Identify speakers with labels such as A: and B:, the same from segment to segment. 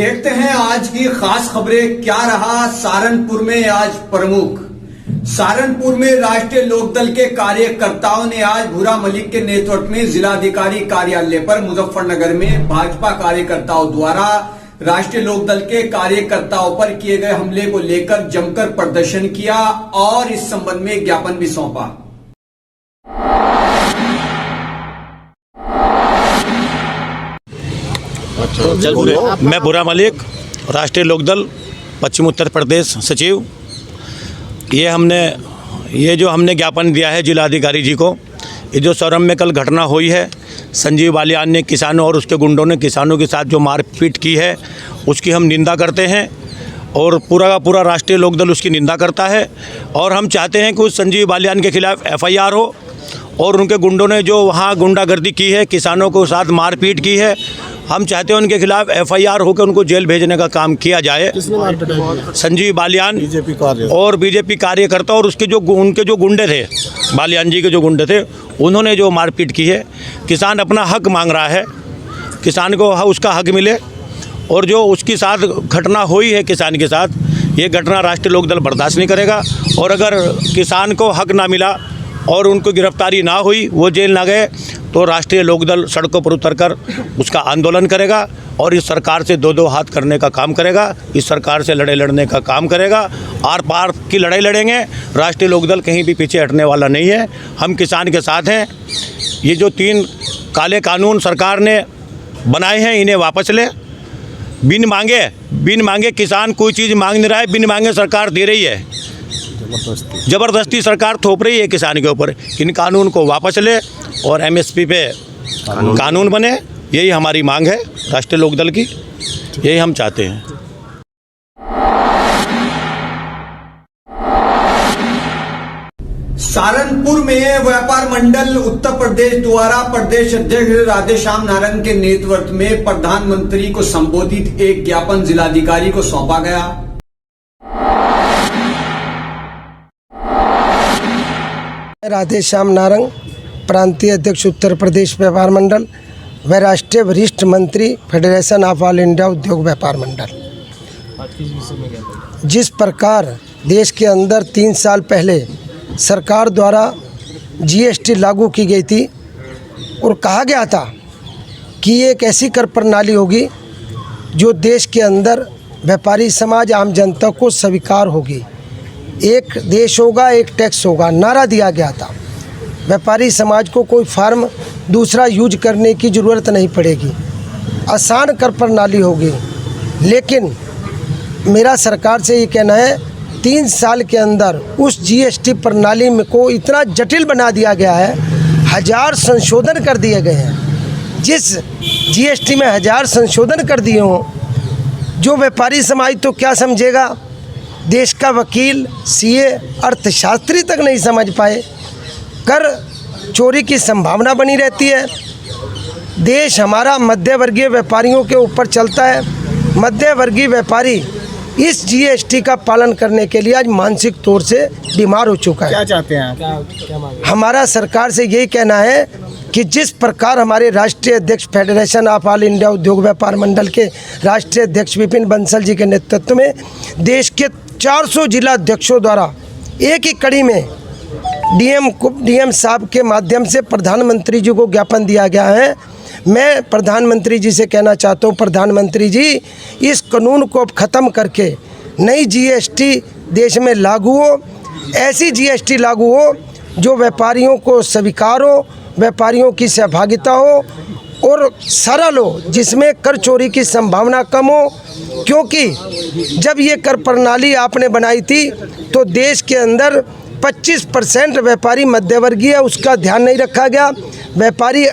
A: देखते हैं आज की खास खबरें क्या रहा सहारनपुर में आज प्रमुख। सहारनपुर में राष्ट्रीय लोकदल के कार्यकर्ताओं ने आज भूरा मलिक के नेतृत्व में जिलाधिकारी कार्यालय पर मुजफ्फरनगर में भाजपा कार्यकर्ताओं द्वारा राष्ट्रीय लोकदल के कार्यकर्ताओं पर किए गए हमले को लेकर जमकर प्रदर्शन किया और इस संबंध में ज्ञापन भी सौंपा।
B: मैं भूरा मलिक, राष्ट्रीय लोकदल पश्चिम उत्तर प्रदेश सचिव। ये जो हमने ज्ञापन दिया है जिलाधिकारी जी को, ये जो सौरम में कल घटना हुई है, संजीव बालियान ने किसानों और उसके गुंडों ने किसानों के साथ जो मारपीट की है उसकी हम निंदा करते हैं और पूरा का पूरा राष्ट्रीय लोकदल उसकी निंदा करता है। और हम चाहते हैं कि उस संजीव बालियान के खिलाफ FIR हो और उनके गुंडों ने जो वहाँ गुंडागर्दी की है, किसानों को साथ मारपीट की है, हम चाहते हैं उनके खिलाफ FIR होकर उनको जेल भेजने का काम किया जाए। संजीव बालियान और बीजेपी कार्यकर्ता और उनके जो गुंडे थे, बालियान जी के जो गुंडे थे, उन्होंने जो मारपीट की है। किसान अपना हक मांग रहा है, किसान को उसका हक मिले और जो उसके साथ घटना हुई है किसान के साथ, ये घटना राष्ट्रीय लोकदल बर्दाश्त नहीं करेगा। और अगर किसान को हक ना मिला और उनको गिरफ्तारी ना हुई, वो जेल ना गए, तो राष्ट्रीय लोकदल सड़कों पर उतरकर उसका आंदोलन करेगा और इस सरकार से दो हाथ करने का काम करेगा, इस सरकार से लड़ने का काम करेगा। आर पार की लड़ाई लड़ेंगे। राष्ट्रीय लोकदल कहीं भी पीछे हटने वाला नहीं है, हम किसान के साथ हैं। ये जो 3 काले कानून सरकार ने बनाए हैं, इन्हें वापस ले। बिन मांगे किसान कोई चीज़ मांग नहीं रहा है, बिन मांगे सरकार दे रही है। जबरदस्ती सरकार थोप रही है किसान के ऊपर। इन कानून को वापस ले और MSP पे कानून बने, यही हमारी मांग है राष्ट्रीय लोकदल की, यही हम चाहते हैं।
A: सहारनपुर में व्यापार मंडल उत्तर प्रदेश द्वारा प्रदेश अध्यक्ष राधेश्याम नारंग के नेतृत्व में प्रधानमंत्री को संबोधित एक ज्ञापन जिलाधिकारी को सौंपा गया।
C: राधेश्याम नारंग, प्रांतीय अध्यक्ष उत्तर प्रदेश व्यापार मंडल व राष्ट्रीय वरिष्ठ मंत्री फेडरेशन ऑफ ऑल इंडिया उद्योग व्यापार मंडल। जिस प्रकार देश के अंदर 3 साल पहले सरकार द्वारा GST लागू की गई थी और कहा गया था कि ये एक ऐसी कर प्रणाली होगी जो देश के अंदर व्यापारी समाज, आम जनता को स्वीकार होगी। एक देश होगा, एक टैक्स होगा, नारा दिया गया था। व्यापारी समाज को कोई फार्म दूसरा यूज करने की ज़रूरत नहीं पड़ेगी, आसान कर प्रणाली होगी। लेकिन मेरा सरकार से ये कहना है, 3 साल के अंदर उस GST प्रणाली में को इतना जटिल बना दिया गया है, 1000 संशोधन कर दिए गए हैं। जिस GST में 1000 संशोधन कर दिए हों, जो व्यापारी समाज तो क्या समझेगा, देश का वकील, CA, अर्थशास्त्री तक नहीं समझ पाए। कर चोरी की संभावना बनी रहती है। देश हमारा मध्य वर्गीय व्यापारियों के ऊपर चलता है। मध्य वर्गीय व्यापारी इस GST का पालन करने के लिए आज मानसिक तौर से बीमार हो चुका है।
D: क्या चाहते हैं आप?
C: हमारा सरकार से यही कहना है कि जिस प्रकार हमारे राष्ट्रीय अध्यक्ष फेडरेशन ऑफ ऑल इंडिया उद्योग व्यापार मंडल के राष्ट्रीय अध्यक्ष विपिन बंसल जी के नेतृत्व में देश के 400 जिला अध्यक्षों द्वारा एक ही कड़ी में DM साहब के माध्यम से प्रधानमंत्री जी को ज्ञापन दिया गया है। मैं प्रधानमंत्री जी से कहना चाहता हूँ, प्रधानमंत्री जी, इस कानून को ख़त्म करके नई GST देश में लागू हो, ऐसी GST लागू हो जो व्यापारियों को स्वीकार हो, व्यापारियों की सहभागिता हो और सरल हो, जिसमें कर चोरी की संभावना कम हो। क्योंकि जब ये कर प्रणाली आपने बनाई थी तो देश के अंदर 25% व्यापारी मध्यवर्गीय है, उसका ध्यान नहीं रखा गया। व्यापारी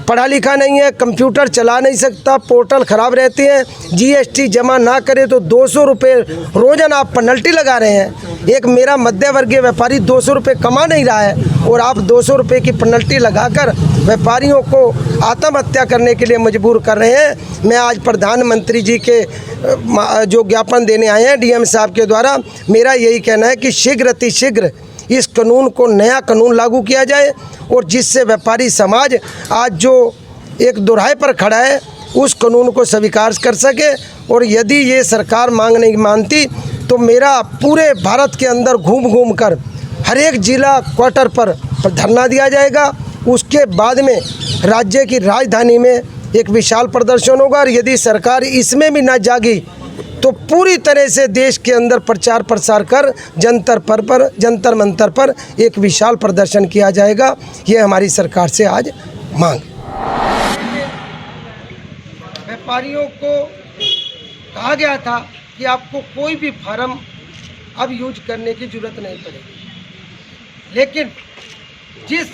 C: पढ़ा लिखा नहीं है, कंप्यूटर चला नहीं सकता, पोर्टल ख़राब रहते हैं। GST जमा ना करे तो 200 रुपये रोज़ाना आप पेनल्टी लगा रहे हैं। एक मेरा मध्य वर्गीय व्यापारी 200 रुपये कमा नहीं रहा है और आप 200 रुपये की पेनल्टी लगाकर व्यापारियों को आत्महत्या करने के लिए मजबूर कर रहे हैं। मैं आज प्रधानमंत्री जी के जो ज्ञापन देने आए हैं DM साहब के द्वारा, मेरा यही कहना है कि शीघ्र अतिशीघ्र इस कानून को, नया कानून लागू किया जाए और जिससे व्यापारी समाज आज जो एक दोराहे पर खड़ा है उस कानून को स्वीकार कर सके और यदि ये सरकार मांग नहीं मानती तो मेरा पूरे भारत के अंदर घूम घूम कर हर एक जिला क्वार्टर पर धरना दिया जाएगा। उसके बाद में राज्य की राजधानी में एक विशाल प्रदर्शन होगा और यदि सरकार इसमें भी ना जागी तो पूरी तरह से देश के अंदर प्रचार प्रसार कर जंतर मंतर पर एक विशाल प्रदर्शन किया जाएगा। ये हमारी सरकार से आज मांग। व्यापारियों को कहा गया था कि आपको कोई भी फार्म अब यूज करने की जरूरत नहीं पड़ेगी, लेकिन जिस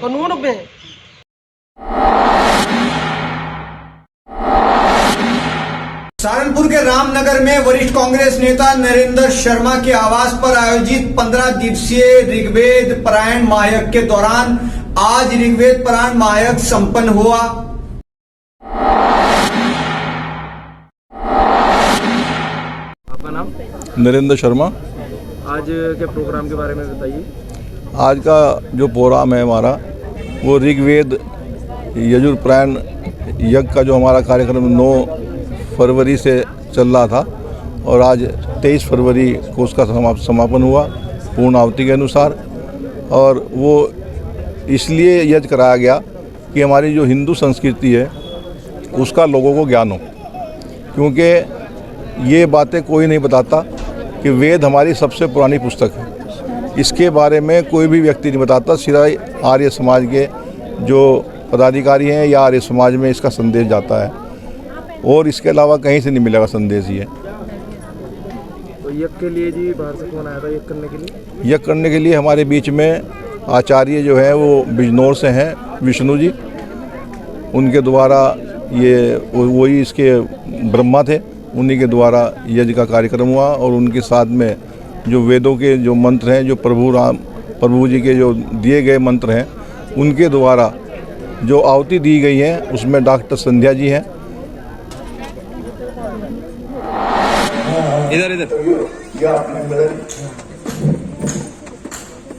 C: कानून में
A: सहारनपुर के रामनगर में वरिष्ठ कांग्रेस नेता नरेंद्र शर्मा के आवास पर आयोजित 15 दिवसीय ऋग्वेद पारायण महायज्ञ के दौरान आज ऋग्वेद पारायण महायज्ञ संपन्न हुआ।
D: आपका नाम?
E: नरेंद्र शर्मा।
D: आज के प्रोग्राम के बारे में बताइए।
E: आज का जो प्रोग्राम है हमारा वो ऋग्वेद यजुर्पारायण यज्ञ का जो हमारा कार्यक्रम 9 फरवरी से चल रहा था और आज 23 फरवरी को उसका समापन हुआ पूर्ण आहुति के अनुसार। और वो इसलिए यज्ञ कराया गया कि हमारी जो हिंदू संस्कृति है उसका लोगों को ज्ञान हो, क्योंकि ये बातें कोई नहीं बताता कि वेद हमारी सबसे पुरानी पुस्तक है। इसके बारे में कोई भी व्यक्ति नहीं बताता, सिवाय आर्य समाज के जो पदाधिकारी हैं या आर्य समाज में इसका संदेश जाता है और इसके अलावा कहीं से नहीं मिलेगा संदेश ये।
D: तो यज्ञ के लिए जी बाहर से कौन आया था यज्ञ करने के लिए?
E: यज्ञ करने के लिए हमारे बीच में आचार्य जो है वो बिजनौर से हैं, विष्णु जी। उनके द्वारा ये वही इसके ब्रह्मा थे, उन्हीं के द्वारा यज्ञ का कार्यक्रम हुआ और उनके साथ में जो वेदों के जो मंत्र हैं, जो प्रभु जी के जो दिए गए मंत्र हैं, उनके द्वारा जो आहुति दी गई है उसमें डॉक्टर संध्या जी हैं।
F: इधर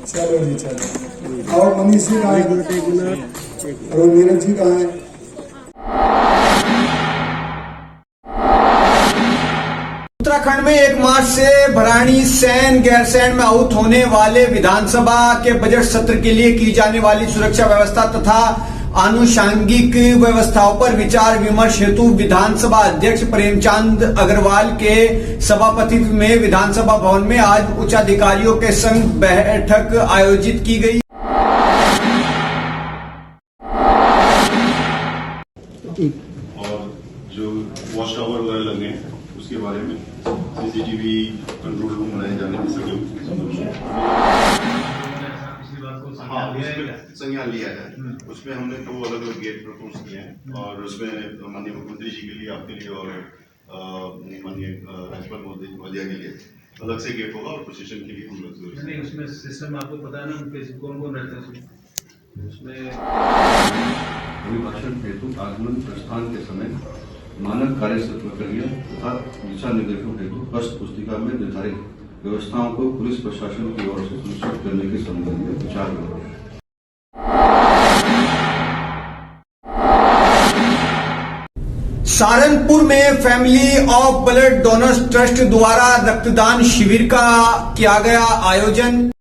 F: चलो जी चलो। और मनीष जी कहाँ है? और नीरज जी कहाँ है?
A: उत्तराखंड में 1 मार्च से भराड़ी सैन गैरसैंण में आउट होने वाले विधानसभा के बजट सत्र के लिए की जाने वाली सुरक्षा व्यवस्था तथा आनुषांगिक व्यवस्थाओं पर विचार विमर्श हेतु विधानसभा अध्यक्ष प्रेमचंद अग्रवाल के सभापतित्व में विधानसभा भवन में आज उच्च अधिकारियों के संग बैठक आयोजित की गई।
G: और जो वॉच टावर वगैरह लगे हैं उसके बारे में सीसीटीवी कंट्रोल रूम बनाए जाने की संज्ञान लिया है। उसमें हमने 2 अलग अलग गेट प्रपोज किए हैं और उसमें माननीय मुख्यमंत्री जी के लिए, आपके लिए और माननीय राज्यपाल महोदय के लिए अलग से गेट होगा और प्रशासन के लिए हम लोग नहीं। उसमें सिस्टम आपको पता है ना कौन कौन रहता है उसमें?
H: अभिभाषण हेतु आगमन प्रस्थान के समय मानक कार्य प्रक्रिया तथा दिशा निर्देशों हेतु प्रश्न पुस्तिका में निर्धारित व्यवस्थाओं को पुलिस प्रशासन की ओर से सुनिश्चित करने के संबंध में विचार विमर्श।
A: सहारनपुर में family of blood donors trust द्वारा रक्तदान शिविर का किया गया आयोजन।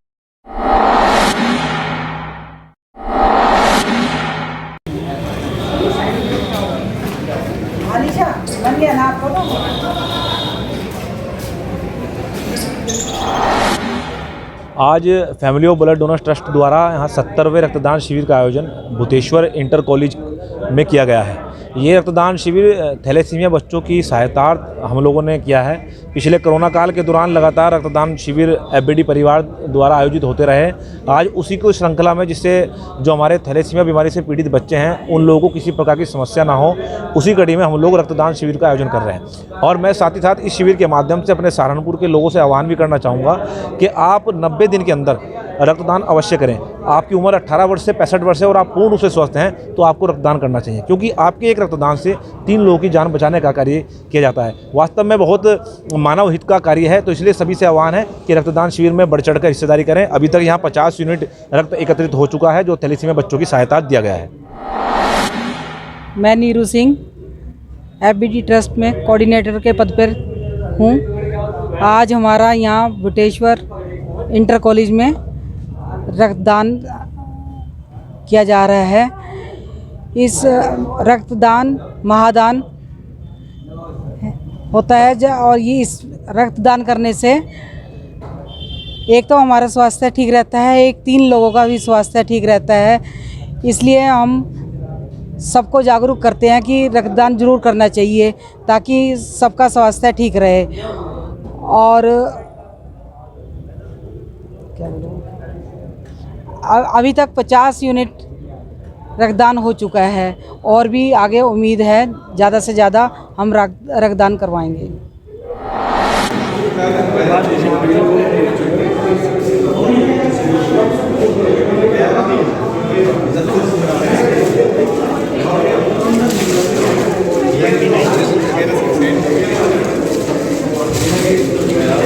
I: आज family of blood donors trust द्वारा यहाँ 70वें रक्तदान शिविर का आयोजन भूतेश्वर इंटर कॉलेज में किया गया है। ये रक्तदान शिविर थैलेसीमिया बच्चों की सहायतार्थ हम लोगों ने किया है। पिछले कोरोना काल के दौरान लगातार रक्तदान शिविर एफबीडी परिवार द्वारा आयोजित होते रहे। आज उसी को श्रृंखला में, जिससे जो हमारे थैलेसीमिया बीमारी से पीड़ित बच्चे हैं उन लोगों को किसी प्रकार की समस्या ना हो, उसी कड़ी में हम लोग रक्तदान शिविर का आयोजन कर रहे हैं। और मैं साथ ही साथ इस शिविर के माध्यम से अपने सहारनपुर के लोगों से आह्वान भी करना चाहूँगा कि आप 90 दिन के अंदर रक्तदान अवश्य करें। आपकी उम्र 18 वर्ष से 65 वर्ष है और आप पूर्ण रूप से स्वस्थ हैं तो आपको रक्तदान करना चाहिए, क्योंकि आपके एक रक्तदान से 3 लोगों की जान बचाने का कार्य किया जाता है। वास्तव में बहुत मानव हित का कार्य है, तो इसलिए सभी से आह्वान है कि रक्तदान शिविर में बढ़ चढ़कर हिस्सेदारी करें। अभी तक यहाँ 50 यूनिट रक्त एकत्रित हो चुका है जो थैलेसीमिया बच्चों की सहायता दिया गया है।
J: मैं नीरू सिंह FBD ट्रस्ट में कोऑर्डिनेटर के पद पर हूँ। आज हमारा यहाँ बुटेश्वर इंटर कॉलेज में रक्तदान किया जा रहा है। इस रक्तदान महादान होता है और ये इस रक्तदान करने से एक तो हमारा स्वास्थ्य ठीक रहता है, एक 3 लोगों का भी स्वास्थ्य ठीक रहता है। इसलिए हम सबको जागरूक करते हैं कि रक्तदान जरूर करना चाहिए ताकि सबका स्वास्थ्य ठीक रहे। और क्या बोलूं, अभी तक 50 यूनिट रक्तदान हो चुका है और भी आगे उम्मीद है ज़्यादा से ज़्यादा हम रक्तदान करवाएंगे।